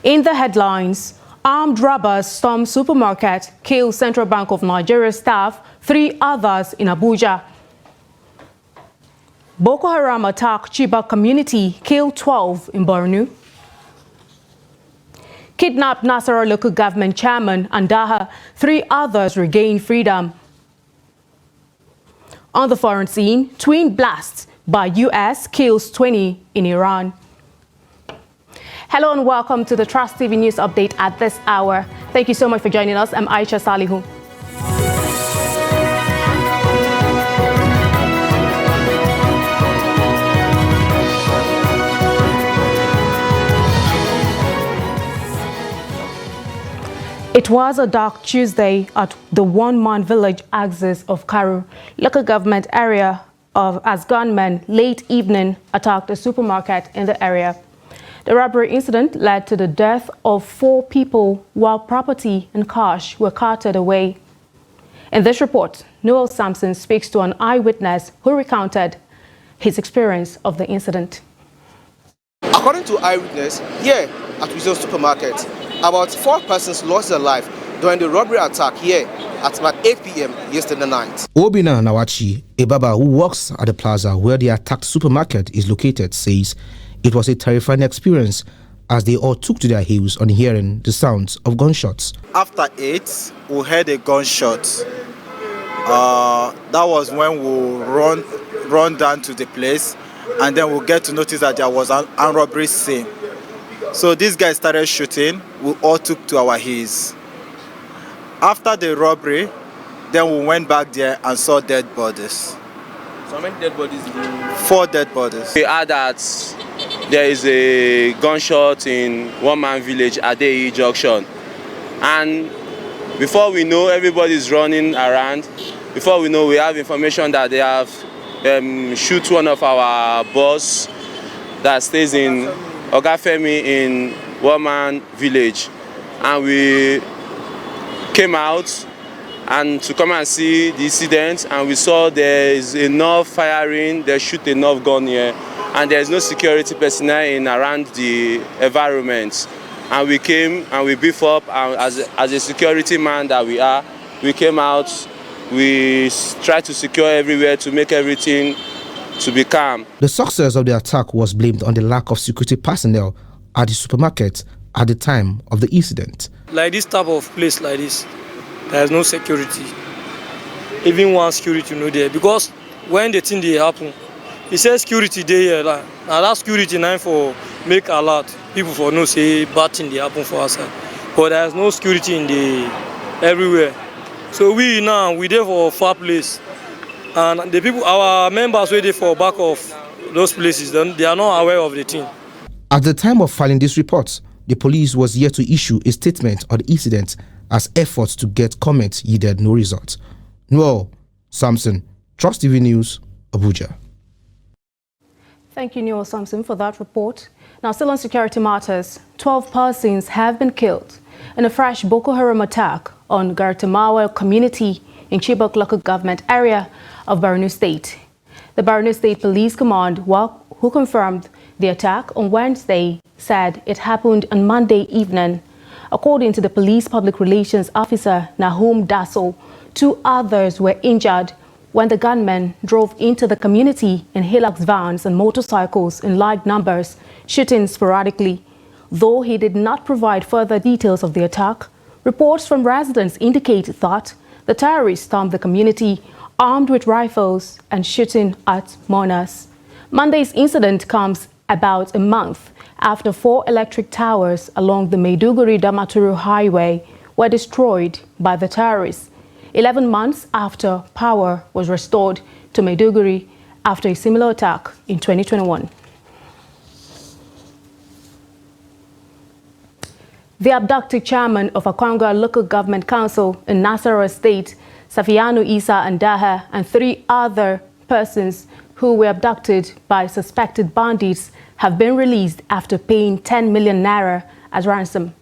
In the headlines, armed robbers storm supermarket, kill Central Bank of Nigeria staff, 3 others in Abuja. Boko Haram attack Chibok community, kill 12 in Borno. Kidnapped Nasarawa local government chairman and Daha, 3 others regain freedom. On the foreign scene, twin blasts by U.S. kills 20 in Iran. Hello and welcome to the Trust TV News Update at this hour. Thank you so much for joining us. I'm Aisha Salihu. It was a dark Tuesday at the one-man village axis of Karu, local government area as gunmen late evening attacked a supermarket in the area. The robbery incident led to the death of 4 people while property and cash were carted away. In this report, Noel Sampson speaks to an eyewitness who recounted his experience of the incident. According to eyewitness, here at Wisdom Supermarket, about 4 persons lost their life during the robbery attack here at about 8 p.m. yesterday night. Obina Nawachi, a baba who works at the plaza where the attacked supermarket is located, says it was a terrifying experience as they all took to their heels on hearing the sounds of gunshots. After 8, we heard a gunshot. That was when we run down to the place, and then we get to notice that there was an armed robbery scene. So these guys started shooting. We all took to our heels. After the robbery, then we went back there and saw dead bodies. So how many dead bodies did you... 4 dead bodies. We heard that there is a gunshot in one-man village at the junction. And before we know, everybody's running around. Before we know, we have information that they have shoot one of our boss that stays in Ogafemi in one-man village. And we came out and to come and see the incident, and we saw there is enough firing, they shoot enough gun here, and there is no security personnel in around the environment. And we came and we beef up, and as a security man that we are, we came out, we tried to secure everywhere to make everything to be calm. The success of the attack was blamed on the lack of security personnel at the supermarket at the time of the incident. Like this type of place like this, there is no security. Even one security no there, because when the thing they happen, it says security dey here. Like, now that security now for make alert people for no say bad thing they happen for us. But there is no security in the everywhere. So we there for far place, and the people, our members were there for back of those places. Then they are not aware of the thing. At the time of filing this report, the police was yet to issue a statement on the incident as efforts to get comments yielded no result. Noel Sampson, Trust TV News, Abuja. Thank you, Noel Sampson, for that report. Now, still on security matters, 12 persons have been killed in a fresh Boko Haram attack on Gartamawa community in Chibok local government area of Borno State. The Borno State Police Command, who confirmed the attack on Wednesday, said it happened on Monday evening. According to the police public relations officer, Nahum Dasso, 2 others were injured when the gunmen drove into the community in Hilux vans and motorcycles in large numbers, shooting sporadically. Though he did not provide further details of the attack, reports from residents indicate that the terrorists stormed the community armed with rifles and shooting at mourners. Monday's incident comes about a month after 4 electric towers along the Maiduguri-Damaturu highway were destroyed by the terrorists, 11 months after power was restored to Maiduguri after a similar attack in 2021. The abducted chairman of Akwanga Local Government Council in Nasarawa State, Safiyanu Isa Andaha, and 3 other persons who were abducted by suspected bandits have been released after paying 10 million naira as ransom.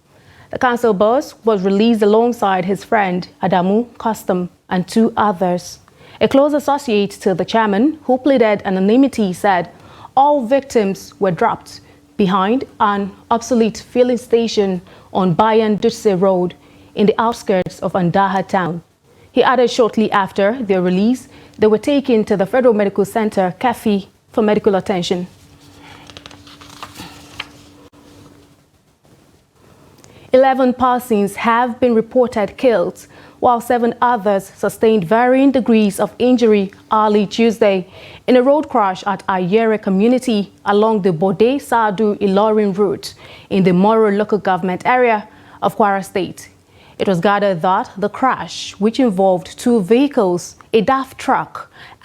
The council boss was released alongside his friend Adamu Custom and 2 others. A close associate to the chairman, who pleaded anonymity, said all victims were dropped behind an obsolete filling station on Bayan Dutse Road in the outskirts of Andaha town. He added shortly after their release, they were taken to the Federal Medical Center, Kafi, for medical attention. "11 persons have been reported killed, while 7 others sustained varying degrees of injury early Tuesday in a road crash at Ayere community along the Bode Sadu Ilorin route in the Moro local government area of Kwara State. It was gathered that the crash, which involved 2 vehicles, a DAF truck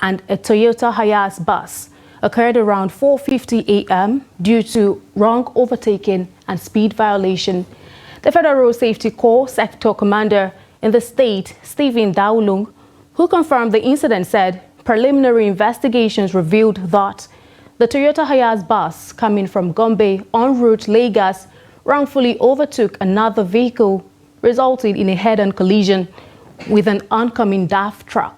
and a Toyota Hiace bus, occurred around 4:50 a.m. due to wrong overtaking and speed violation. The Federal Road Safety Corps Sector Commander in the state, Stephen Daulung, who confirmed the incident, said preliminary investigations revealed that the Toyota Hiace bus coming from Gombe en route Lagos wrongfully overtook another vehicle, resulting in a head-on collision with an oncoming DAF truck.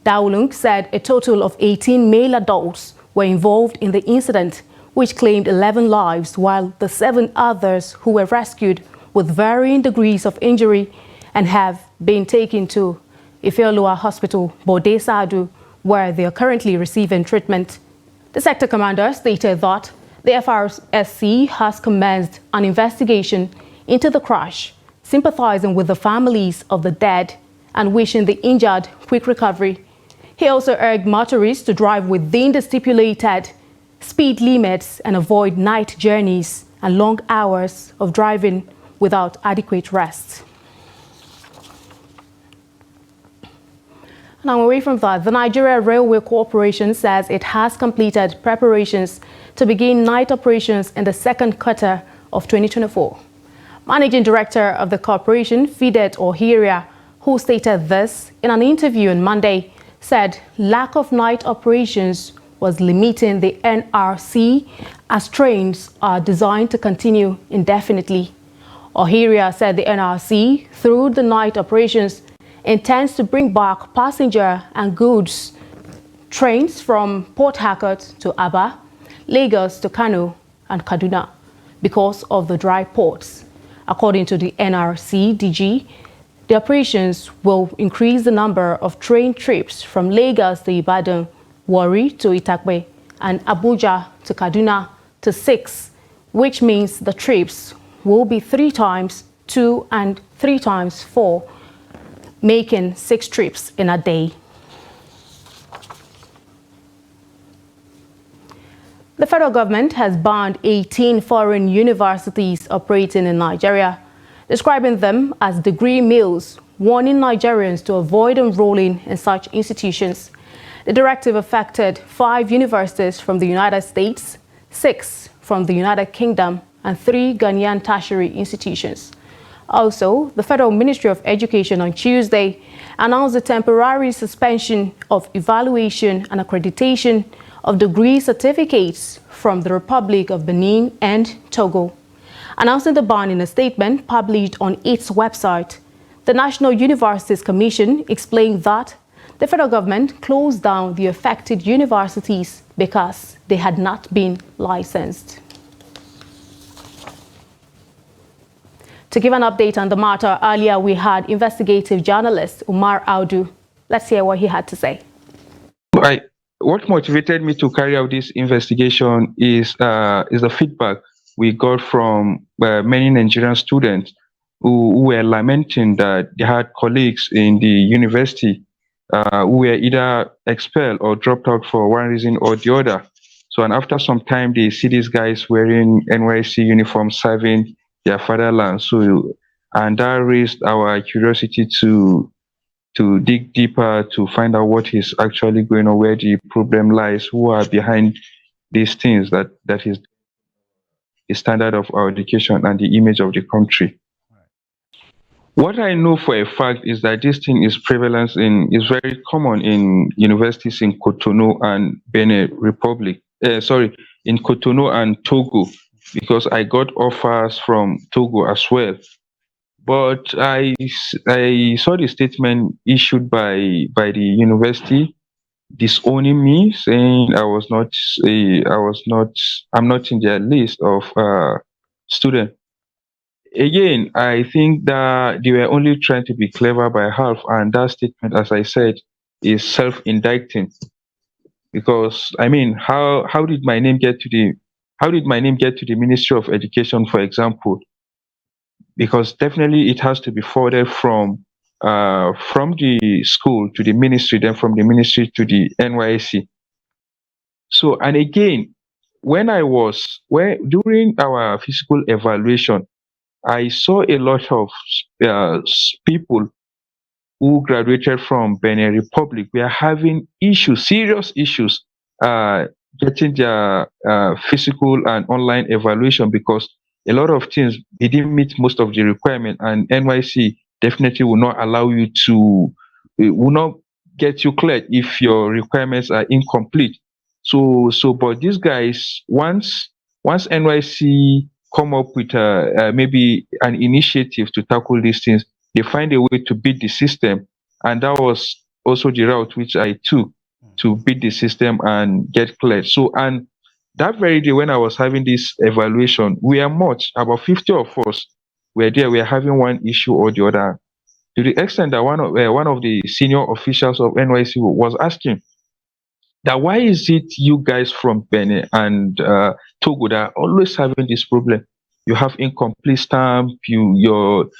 Daulung said a total of 18 male adults were involved in the incident, which claimed 11 lives, while the 7 others who were rescued with varying degrees of injury and have been taken to Ifeoluwa Hospital, Bode Sadu, where they are currently receiving treatment. The sector commander stated that the FRSC has commenced an investigation into the crash, sympathizing with the families of the dead and wishing the injured quick recovery. He also urged motorists to drive within the stipulated speed limits and avoid night journeys and long hours of driving without adequate rest. Now, away from that, the Nigeria Railway Corporation says it has completed preparations to begin night operations in the second quarter of 2024. Managing Director of the corporation, Fidet Ohiria, who stated this in an interview on Monday, said lack of night operations was limiting the NRC as trains are designed to continue indefinitely. Ohiria said the NRC, through the night operations, intends to bring back passenger and goods trains from Port Harcourt to Aba, Lagos to Kano and Kaduna because of the dry ports. According to the NRC DG, the operations will increase the number of train trips from Lagos to Ibadan, Warri to Itakpe, and Abuja to Kaduna to 6, which means the trips will be 3 times 2 and 3 times 4, making 6 trips in a day. The federal government has banned 18 foreign universities operating in Nigeria, describing them as degree mills, warning Nigerians to avoid enrolling in such institutions. The directive affected 5 universities from the United States, 6 from the United Kingdom, and 3 Ghanaian tertiary institutions. Also, the Federal Ministry of Education on Tuesday announced the temporary suspension of evaluation and accreditation of degree certificates from the Republic of Benin and Togo. Announcing the ban in a statement published on its website, the National Universities Commission explained that the federal government closed down the affected universities because they had not been licensed. To give an update on the matter, earlier we had investigative journalist Umar Audu. Let's hear what he had to say. What motivated me to carry out this investigation is the feedback we got from many Nigerian students who were lamenting that they had colleagues in the university who were either expelled or dropped out for one reason or the other. So, and after some time, they see these guys wearing NYC uniforms serving their fatherland. So, and that raised our curiosity to dig deeper, to find out what is actually going on, where the problem lies, who are behind these things that is the standard of our education and the image of the country. What I know for a fact is that this thing is very common in universities in Cotonou and Benin Republic. In Cotonou and Togo, because I got offers from Togo as well. But I saw the statement issued by the university disowning me, saying I'm not in their list of students. Again, I think that they were only trying to be clever by half, and that statement, as I said, is self-indicting. Because I mean, how did my name get to the Ministry of Education, for example? Because definitely it has to be forwarded from the school to the ministry, then from the ministry to the NYSC. So, and again, during our physical evaluation, I saw a lot of people who graduated from Benin Republic. We are having issues, serious issues, uh, getting their physical and online evaluation, because a lot of things they didn't meet most of the requirement, and NYC definitely will not allow you to, will not get you cleared if your requirements are incomplete. But these guys, once NYC come up with maybe an initiative to tackle these things, they find a way to beat the system. And that was also the route which I took to beat the system and get cleared. So, and that very day when I was having this evaluation, we are much, about 50 of us were there, we are having one issue or the other. To the extent that one of the senior officials of NYC was asking that, why is it you guys from Benin and Togo that are always having this problem? You have incomplete stamp. You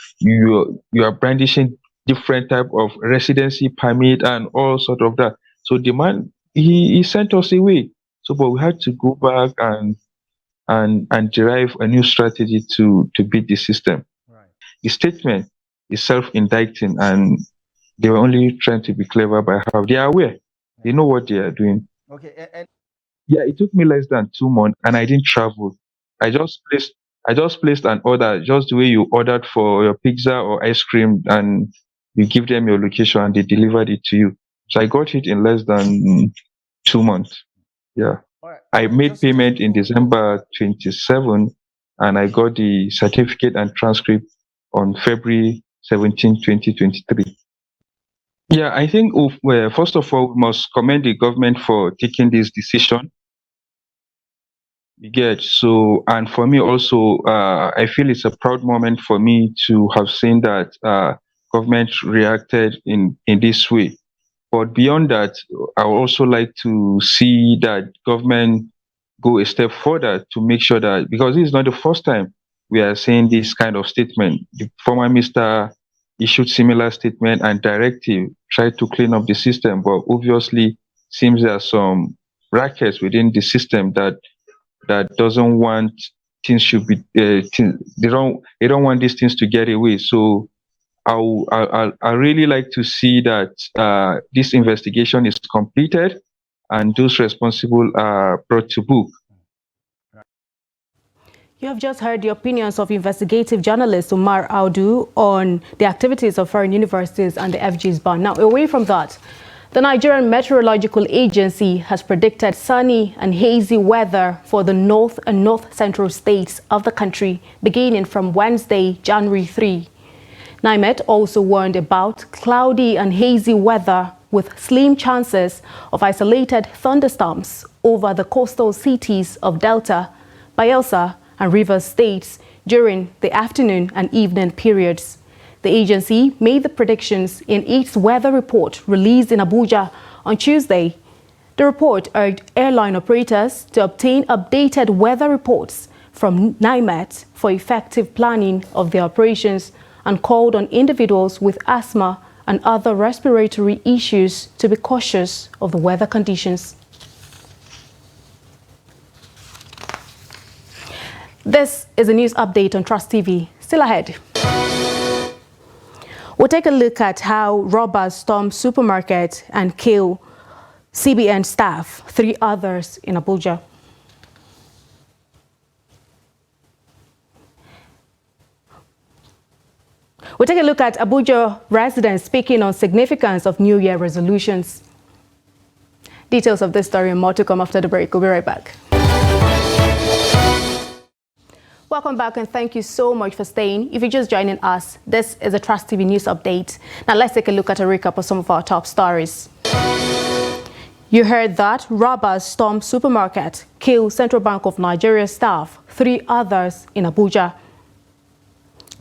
are brandishing different type of residency permit and all sort of that. So the man, he sent us away. So, but we had to go back and derive a new strategy to beat the system. The statement is self-indicting, and they were only trying to be clever by how they are aware. They know what they are doing. Yeah, it took me less than 2 months, and I didn't travel. I just placed I just placed an order, just the way you ordered for your pizza or ice cream, and you give them your location and they delivered it to you. So I got it in less than 2 months. Yeah. I made payment in December 27, and I got the certificate and transcript on February 17, 2023. Yeah, I think well, first of all, we must commend the government for taking this decision. You get, so, and for me also, I feel it's a proud moment for me to have seen that government reacted in this way. But beyond that, I would also like to see that government go a step further to make sure that, because this is not the first time we are seeing this kind of statement. The former minister issued similar statement and directive, tried to clean up the system, but obviously seems there are some brackets within the system that doesn't want things should be they don't want these things to get away. So I really like to see that this investigation is completed and those responsible are brought to book. You have just heard the opinions of investigative journalist Umar Audu on the activities of foreign universities and the FG's ban. Now, away from that, the Nigerian Meteorological Agency has predicted sunny and hazy weather for the north and north-central states of the country beginning from Wednesday, January 3. NIMET also warned about cloudy and hazy weather with slim chances of isolated thunderstorms over the coastal cities of Delta, Bayelsa, and Rivers states during the afternoon and evening periods. The agency made the predictions in its weather report released in Abuja on Tuesday. The report urged airline operators to obtain updated weather reports from NIMET for effective planning of their operations and called on individuals with asthma and other respiratory issues to be cautious of the weather conditions. This is a news update on Trust TV. Still ahead. We'll take a look at how robbers stormed supermarket and kill CBN staff, 3 others in Abuja. We'll take a look at Abuja residents speaking on significance of New Year resolutions. Details of this story and more to come after the break. We'll be right back. Welcome back and thank you so much for staying. If you're just joining us, this is a Trust TV news update. Now let's take a look at a recap of some of our top stories. You heard that robbers stormed supermarket, kill Central Bank of Nigeria staff, 3 others in Abuja.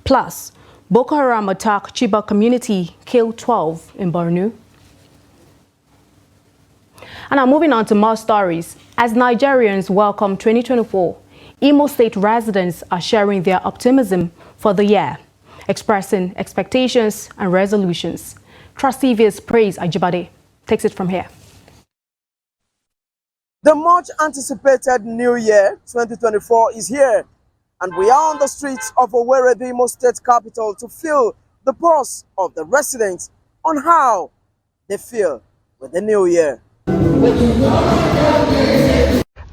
Plus, Boko Haram attack Chibok community, kill 12 in Borno. And now moving on to more stories. As Nigerians welcome 2024, Imo State residents are sharing their optimism for the year, expressing expectations and resolutions. Trust TV's Praise Ajibade takes it from here. The much anticipated New Year 2024 is here, and we are on the streets of Owerri, the Imo State capital, to feel the pulse of the residents on how they feel with the New Year.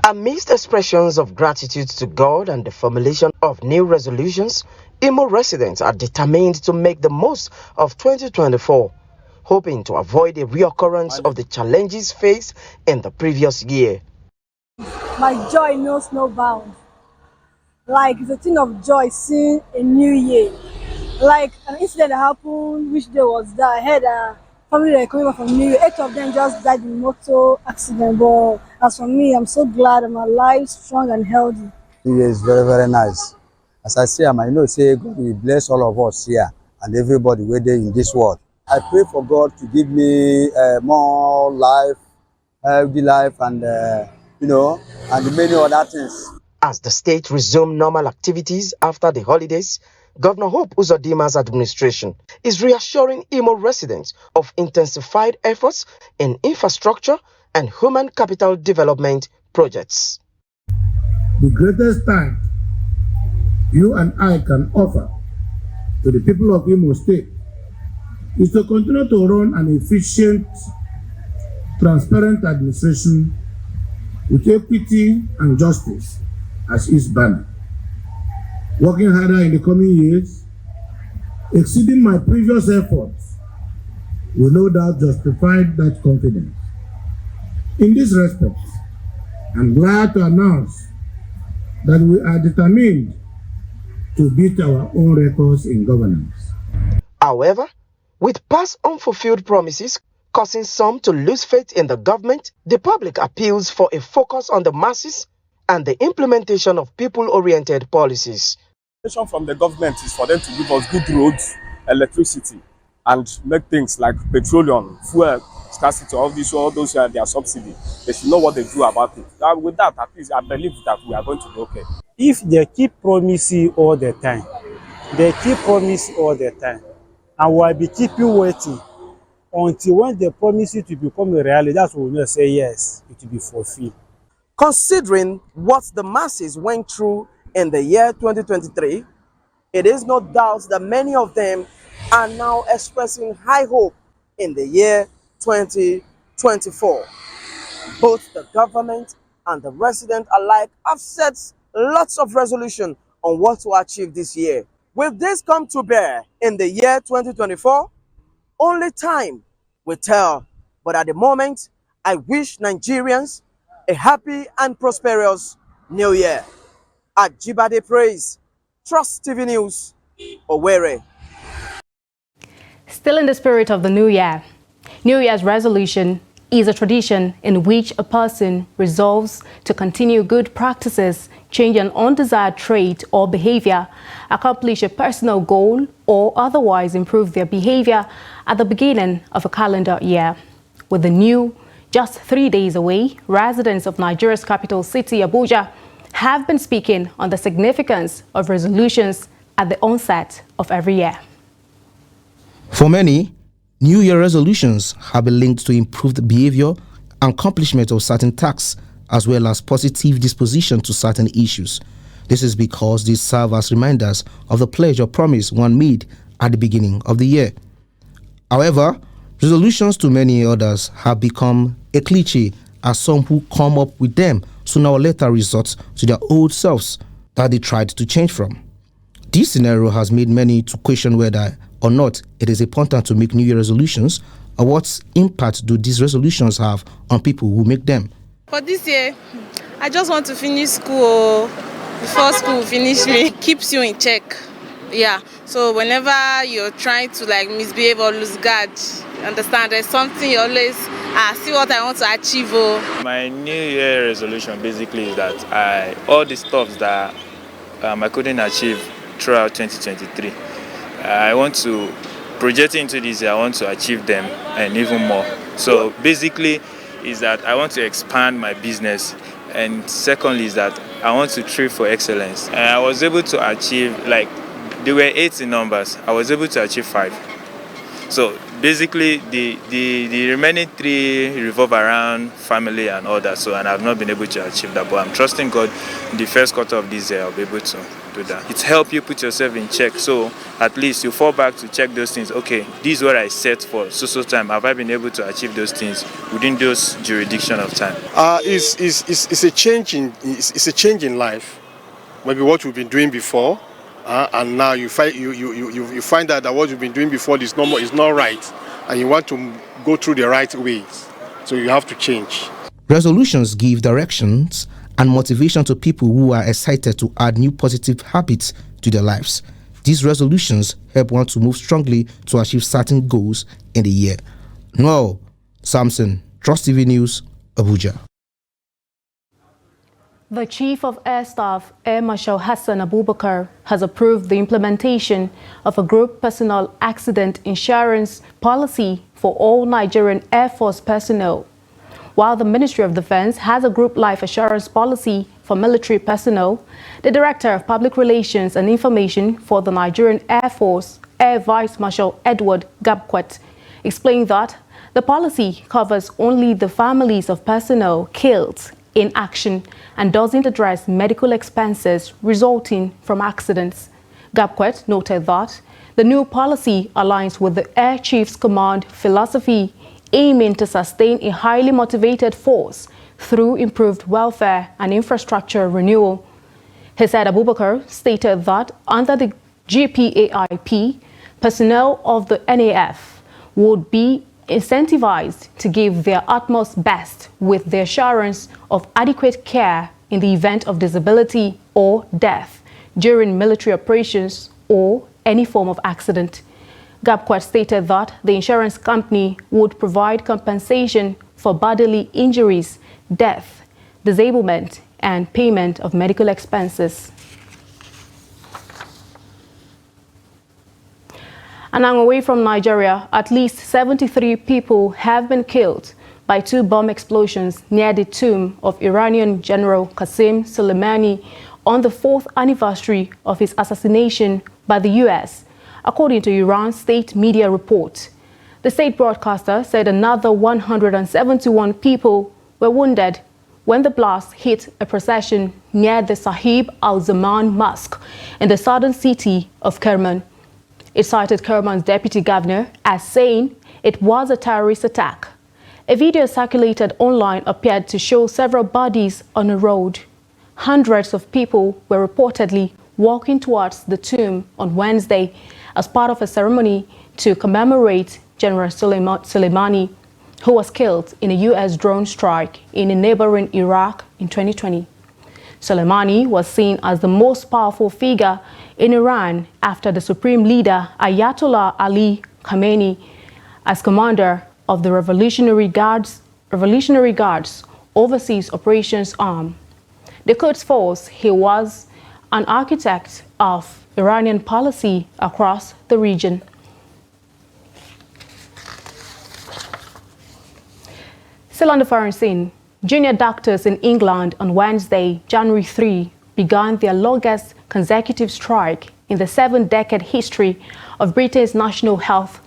Amidst expressions of gratitude to God and the formulation of new resolutions, Imo residents are determined to make the most of 2024, hoping to avoid a reoccurrence of the challenges faced in the previous year. My joy knows no bounds. Like, it's a thing of joy seeing a new year. Like, an incident that happened, which day was that? I heard a family that coming back from New Year. 8 of them just died in a motor accident. But as for me, I'm so glad I'm alive, strong and healthy. New Year is very, very nice. As I say, I know say God will bless all of us here and everybody waiting in this world. I pray for God to give me more life, healthy life, and and many other things. As the state resumed normal activities after the holidays, Governor Hope Uzodima's administration is reassuring Imo residents of intensified efforts in infrastructure and human capital development projects. The greatest thank you and I can offer to the people of Imo State is to continue to run an efficient, transparent administration with equity and justice as its banner. Working harder in the coming years, exceeding my previous efforts, will no doubt justify that confidence. In this respect, I'm glad to announce that we are determined to beat our own records in governance. However, with past unfulfilled promises causing some to lose faith in the government, the public appeals for a focus on the masses and the implementation of people-oriented policies. From the government is for them to give us good roads, electricity, and make things like petroleum, fuel, scarcity, all those are their subsidy. They should know what they do about it. With that, at least I believe that we are going to be okay. If they keep promising all the time, and we'll be keeping waiting until when they promise it to become a reality, that's when we'll say yes, it will be fulfilled. Considering what the masses went through in the year 2023, it is no doubt that many of them are now expressing high hope in the year 2024. Both the government and the resident alike have set lots of resolution on what to achieve this year. Will this come to bear in the year 2024? Only time will tell. But at the moment, I wish Nigerians a happy and prosperous New Year. Ajibade Praise, Trust TV News, Owerri. Still in the spirit of the New Year, New Year's resolution is a tradition in which a person resolves to continue good practices, change an undesired trait or behavior, accomplish a personal goal, or otherwise improve their behavior at the beginning of a calendar year. With the new just 3 days away, residents of Nigeria's capital city, Abuja, have been speaking on the significance of resolutions at the onset of every year. For many, New Year resolutions have been linked to improved behavior, accomplishment of certain tasks, as well as positive disposition to certain issues. This is because these serve as reminders of the pledge or promise one made at the beginning of the year. However, resolutions to many others have become a cliche, as some who come up with them sooner or later resort to their old selves that they tried to change from. This scenario has made many to question whether or not it is important to make New Year resolutions, or what impact do these resolutions have on people who make them. For this year, I just want to finish school before school finish me. It keeps you in check. Yeah, so whenever you're trying to like misbehave or lose guard, understand there's something you always see what I want to achieve. Oh. My New Year resolution basically is that all the stuff that I couldn't achieve throughout 2023, I want to project into this year. I want to achieve them and even more. So basically, is that I want to expand my business, and secondly is that I want to strive for excellence. And I was able to achieve, like, there were 8 in numbers. I was able to achieve 5. So basically, the remaining 3 revolve around family and all that. So, and I've not been able to achieve that. But I'm trusting God. In the first quarter of this year, I'll be able to do that. It's help you put yourself in check. So at least you fall back to check those things. Okay, this is what I set for so time. Have I been able to achieve those things within those jurisdiction of time? It's a change in life. Maybe what we've been doing before. And now you find that what you've been doing before is not right, and you want to go through the right ways, so you have to change. Resolutions give directions and motivation to people who are excited to add new positive habits to their lives. These resolutions help one to move strongly to achieve certain goals in the year. Noel Samson, Trust TV News, Abuja. The Chief of Air Staff, Air Marshal Hassan Abubakar, has approved the implementation of a group personal accident insurance policy for all Nigerian Air Force personnel. While the Ministry of Defense has a group life assurance policy for military personnel, the Director of Public Relations and Information for the Nigerian Air Force, Air Vice Marshal Edward Gabkwet, explained that the policy covers only the families of personnel killed in action and doesn't address medical expenses resulting from accidents. Gabkwet noted that the new policy aligns with the Air Chief's Command philosophy, aiming to sustain a highly motivated force through improved welfare and infrastructure renewal. He said Abubakar stated that under the GPAIP, personnel of the NAF would be incentivized to give their utmost best with the assurance of adequate care in the event of disability or death during military operations or any form of accident. Gabkwet stated that the insurance company would provide compensation for bodily injuries, death, disablement, and payment of medical expenses. And now away from Nigeria, at least 73 people have been killed by 2 bomb explosions near the tomb of Iranian General Qasem Soleimani on the 4th anniversary of his assassination by the U.S., according to Iran's state media report. The state broadcaster said another 171 people were wounded when the blast hit a procession near the Sahib al-Zaman Mosque in the southern city of Kerman. It cited Kerman's deputy governor as saying it was a terrorist attack. A video circulated online appeared to show several bodies on a road. Hundreds of people were reportedly walking towards the tomb on Wednesday as part of a ceremony to commemorate General Soleimani, who was killed in a U.S. drone strike in a neighboring Iraq in 2020. Soleimani was seen as the most powerful figure in Iran after the supreme leader Ayatollah Ali Khamenei as commander of the Revolutionary Guards Overseas Operations Arm. The Quds Force, he was an architect of Iranian policy across the region. Still on the foreign scene, junior doctors in England on Wednesday, January 3, began their longest consecutive strike in the 7-decade history of Britain's National Health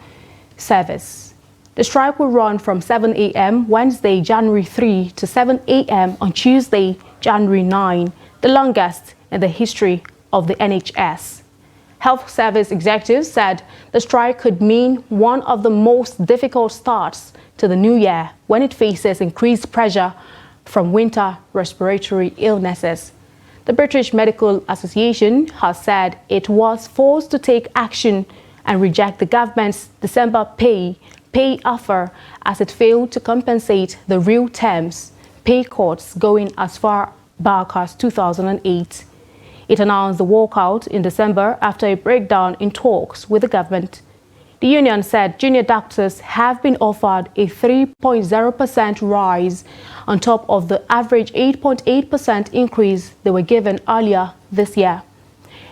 Service. The strike will run from 7 a.m. Wednesday, January 3 to 7 a.m. on Tuesday, January 9, the longest in the history of the NHS. Health Service executives said the strike could mean one of the most difficult starts to the new year when it faces increased pressure from winter respiratory illnesses. The British Medical Association has said it was forced to take action and reject the government's December pay offer as it failed to compensate the real terms pay cuts going as far back as 2008. It announced the walkout in December after a breakdown in talks with the government. The union said junior doctors have been offered a 3.0% rise on top of the average 8.8% increase they were given earlier this year.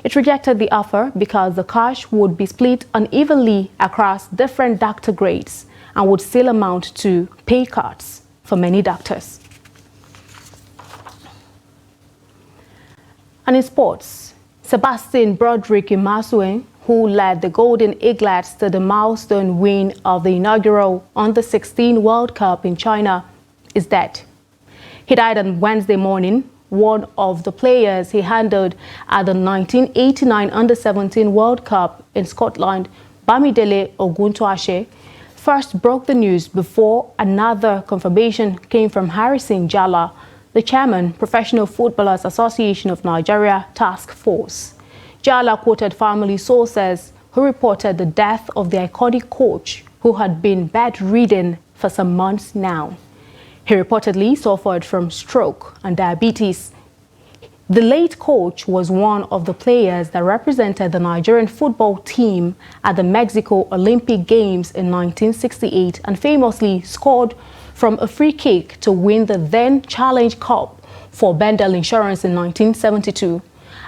It rejected the offer because the cash would be split unevenly across different doctor grades and would still amount to pay cuts for many doctors. And in sports, Sebastian Broderick Imasuen, who led the Golden Eaglets to the milestone win of the inaugural Under-16 World Cup in China, is dead. He died on Wednesday morning. One of the players he handled at the 1989 Under-17 World Cup in Scotland, Bamidele Oguntoashe, first broke the news before another confirmation came from Harrison Jala, the chairman, Professional Footballers Association of Nigeria Task Force. Jala quoted family sources who reported the death of the iconic coach, who had been bedridden for some months now. He reportedly suffered from stroke and diabetes. The late coach was one of the players that represented the Nigerian football team at the Mexico Olympic Games in 1968 and famously scored from a free kick to win the then Challenge Cup for Bendel Insurance in 1972.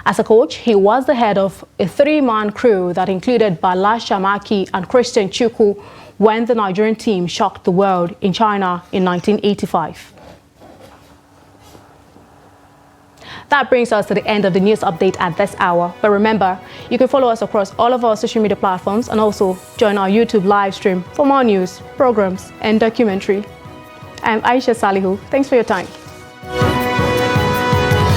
As a coach, he was the head of a three-man crew that included Bala Shamaki and Christian Chukwu when the Nigerian team shocked the world in China in 1985. That brings us to the end of the news update at this hour. But remember, you can follow us across all of our social media platforms and also join our YouTube live stream for more news, programs, and documentary. I'm Aisha Salihu. Thanks for your time.